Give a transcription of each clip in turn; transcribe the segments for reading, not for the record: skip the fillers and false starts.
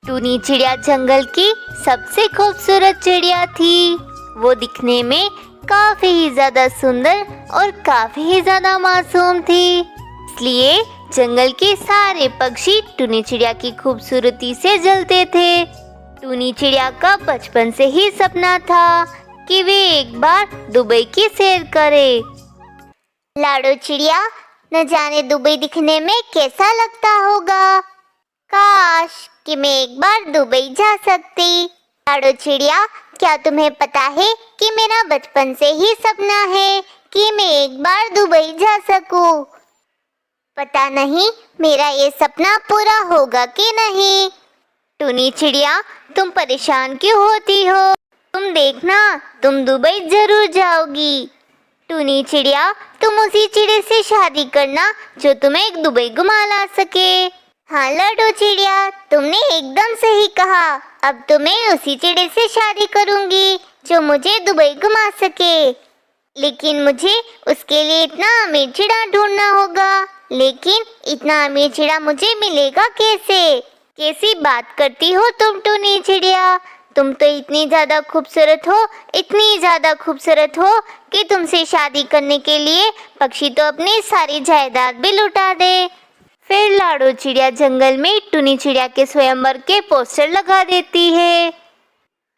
टूनी चिड़िया जंगल की सबसे खूबसूरत चिड़िया थी। वो दिखने में काफी ही ज्यादा सुंदर और काफी ही ज्यादा मासूम थी, इसलिए जंगल के सारे पक्षी टूनी चिड़िया की खूबसूरती से जलते थे। टूनी चिड़िया का बचपन से ही सपना था कि वे एक बार दुबई की सैर करे। लाडो चिड़िया, न जाने दुबई दिखने में कैसा लगता होगा। काश कि मैं एक बार दुबई जा सकती। लाडो चिड़िया, क्या तुम्हें पता है कि मेरा बचपन से ही सपना है कि मैं एक बार दुबई जा सकूं। पता नहीं मेरा ये सपना पूरा होगा कि नहीं। टूनी चिड़िया, तुम परेशान क्यों होती हो? तुम देखना, तुम दुबई जरूर जाओगी। टूनी चिड़िया, तुम उसी चिड़े से शादी करना जो तुम्हें एक दुबई घुमा ला सके। हाँ लाडो चिड़िया, तुमने एकदम सही कहा। अब तो मैं उसी चिड़े से शादी करूंगी जो मुझे दुबई घुमा सके। लेकिन मुझे उसके लिए इतना अमीर चिड़ा ढूंढना होगा। लेकिन इतना अमीर चिड़ा मुझे मिलेगा कैसे? कैसी बात करती हो तुम टूनी चिड़िया? तुम तो इतनी ज्यादा खूबसूरत हो, इतनी ज्यादा खूबसूरत हो कि तुमसे शादी करने के लिए पक्षी तो अपनी सारी जायदाद भी लुटा दे। फिर लाडो चिड़िया जंगल में टूनी चिड़िया के स्वयंवर के पोस्टर लगा देती है।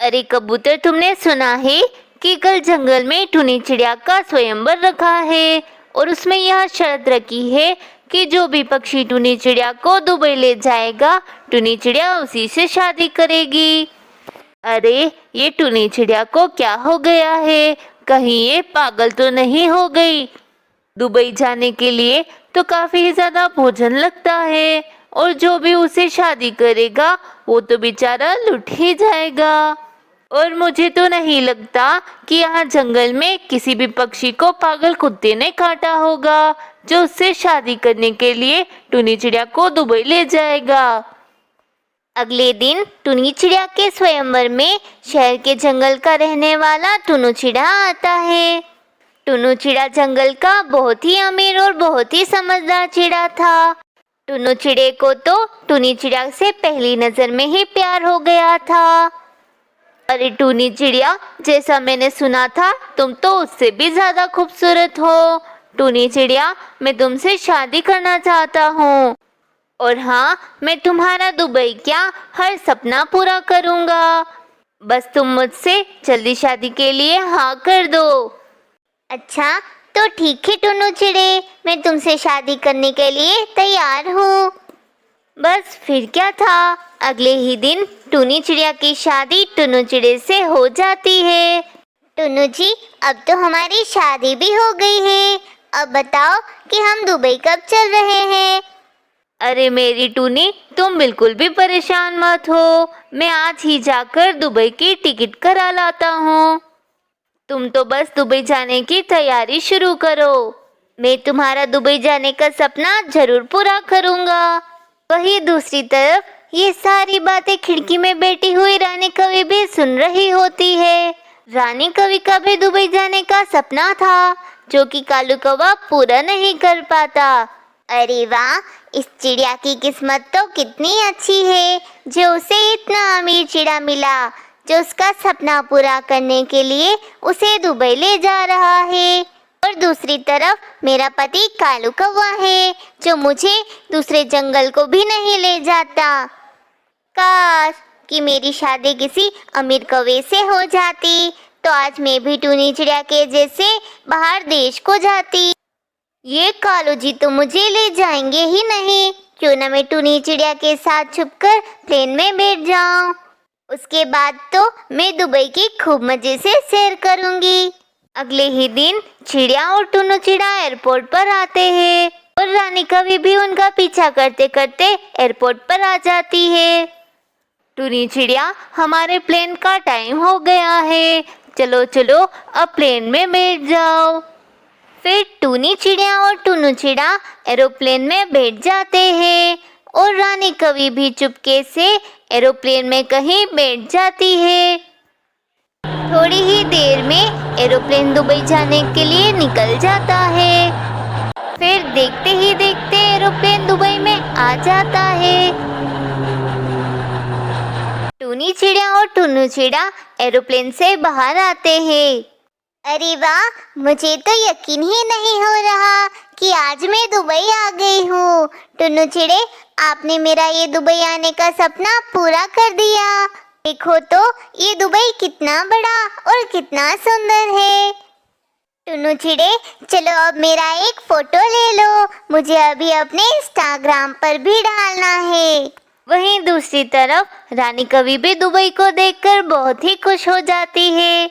अरे कबूतर, तुमने सुना है कि कल जंगल में टूनी चिड़िया का स्वयंवर रखा है और उसमें यह शर्त रखी है कि जो भी पक्षी टूनी चिड़िया को दुबई ले जाएगा, टूनी चिड़िया उसी से शादी करेगी। अरे ये टूनी चिड़िया को क्या हो गया है? कहीं ये पागल तो नहीं हो गई? दुबई जाने के लिए तो काफी ज्यादा भोजन लगता है और जो भी उसे शादी करेगा वो तो बेचारा लुट ही जाएगा। और मुझे तो नहीं लगता कि यहाँ जंगल में किसी भी पक्षी को पागल कुत्ते ने काटा होगा जो उससे शादी करने के लिए टूनी चिड़िया को दुबई ले जाएगा। अगले दिन टूनी चिड़िया के स्वयंवर में शहर के जंगल का रहने वाला टुनु चिड़ा आता है। टुनु चिड़ा जंगल का बहुत ही अमीर और बहुत ही समझदार चिड़ा था। टुनु चिड़े को तो टूनी चिड़िया से पहली नजर में ही प्यार हो गया था। अरे टूनी चिड़िया, जैसा मैंने सुना था तुम तो उससे भी ज्यादा खूबसूरत हो। टूनी चिड़िया, मैं तुमसे शादी करना चाहता हूँ और हाँ, मैं तुम्हारा दुबई क्या हर सपना पूरा करूँगा। बस तुम मुझसे जल्दी शादी के लिए हाँ कर दो। अच्छा तो ठीक है टुनु चिड़े, मैं तुमसे शादी करने के लिए तैयार हूँ। बस फिर क्या था, अगले ही दिन टूनी चिड़िया की शादी टुनु चिड़े से हो जाती है। टुनु जी, अब तो हमारी शादी भी हो गई है। अब बताओ कि हम दुबई कब चल रहे हैं? अरे मेरी टूनी, तुम बिल्कुल भी परेशान मत हो, मैं आज ही जाकर दुबई की टिकट करा लाता हूँ। तुम तो बस दुबई जाने की तैयारी शुरू करो। मैं तुम्हारा दुबई जाने का सपना जरूर पूरा करूँगा। वही दूसरी तरफ ये सारी बातें खिड़की में बैठी हुई रानी कवि भी सुन रही होती है। रानी कवि का भी दुबई जाने का सपना था जो कि कालू कौवा पूरा नहीं कर पाता। अरे वाह, इस चिड़िया की किस्मत तो कितनी अच्छी है जो उसे इतना अमीर चिड़ा मिला जो उसका सपना पूरा करने के लिए उसे दुबई ले जा रहा है। और दूसरी तरफ मेरा पति कालू कौवा है जो मुझे दूसरे जंगल को भी नहीं ले जाता। काश कि मेरी शादी किसी अमीर कौवे से हो जाती तो आज मैं भी टूनी चिड़िया के जैसे बाहर देश को जाती। ये कालू जी तो मुझे ले जाएंगे ही नहीं, क्यों ना मैं टूनी चिड़िया के साथ छुपकर प्लेन में बैठ जाऊं। उसके बाद तो मैं दुबई की खूब मजे से सैर करूंगी। अगले ही दिन चिड़िया और टुनु चिड़ा एयरपोर्ट पर आते हैं और रानी कवि भी उनका पीछा करते करते एयरपोर्ट पर आ जाती है। टूनी चिड़िया, हमारे प्लेन का टाइम हो गया है, चलो चलो अब प्लेन में बैठ जाओ। फिर टूनी चिड़िया और टुनु चिड़ा एरोप्लेन में बैठ जाते हैं और रानी कवि भी चुपके से एरोप्लेन में कहीं बैठ जाती है। थोड़ी ही देर में एरोप्लेन दुबई जाने के लिए निकल जाता है। फिर देखते ही देखते एरोप्लेन दुबई में आ जाता है। टुनी चिड़िया और टुन्नू चिड़िया एरोप्लेन से बाहर आते हैं। अरे वाह, मुझे तो यकीन ही नहीं हो रहा कि आज मैं दुबई आ गई हूँ। टुन्नू चिड़े, आपने मेरा ये दुबई आने का सपना पूरा कर दिया। देखो तो ये दुबई कितना बड़ा और कितना सुंदर है। टुन्नू चिड़े, चलो अब मेरा एक फोटो ले लो, मुझे अभी अपने इंस्टाग्राम पर भी डालना है। वहीं दूसरी तरफ रानी कवि भी दुबई को देखकर बहुत ही खुश हो जाती है।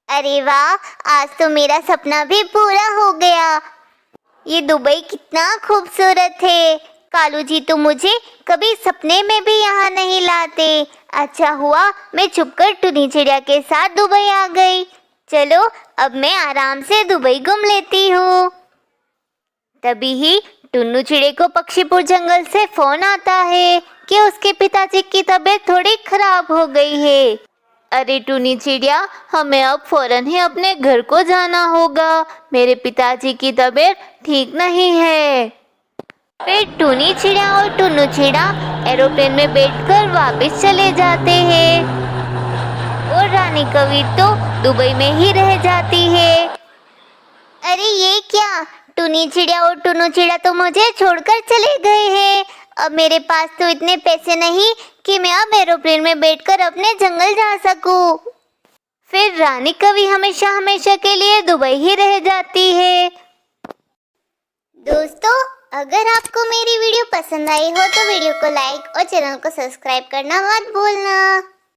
अरे वाह, आज तो मेरा सपना भी पूरा हो गया। ये दुबई कितना खूबसूरत है। कालू जी तो मुझे कभी सपने में भी यहाँ नहीं लाते। अच्छा हुआ मैं छुपकर टुनी चिड़िया के साथ दुबई आ गई। चलो अब मैं आराम से दुबई घूम लेती हूँ। तभी ही टुन्नू चिड़े को पक्षीपुर जंगल से फोन आता है कि उसके पिताजी की तबीयत थोड़ी खराब हो गई है। अरे टुनी चिड़िया, हमें अब फौरन ही अपने घर को जाना होगा, मेरे पिताजी की तबीयत ठीक नहीं है। फिर टुनी चिड़िया और टुन्नू चिड़िया एरोप्लेन में बैठकर वापस चले जाते हैं और रानी कवि तो दुबई में ही रह जाती है। अरे ये क्या, टुनी चिड़िया और टुन्नू चिड़िया तो मुझे छोड़कर चले गए हैं। अब मेरे पास तो इतने पैसे नहीं कि मैं अब एरोप्लेन में बैठकर अपने जंगल जा सकूं। फिर रानी कवि हमेशा हमेशा के लिए दुबई ही रह जाती है। दोस्तों, अगर आपको मेरी वीडियो पसंद आई हो तो वीडियो को लाइक और चैनल को सब्सक्राइब करना मत भूलना।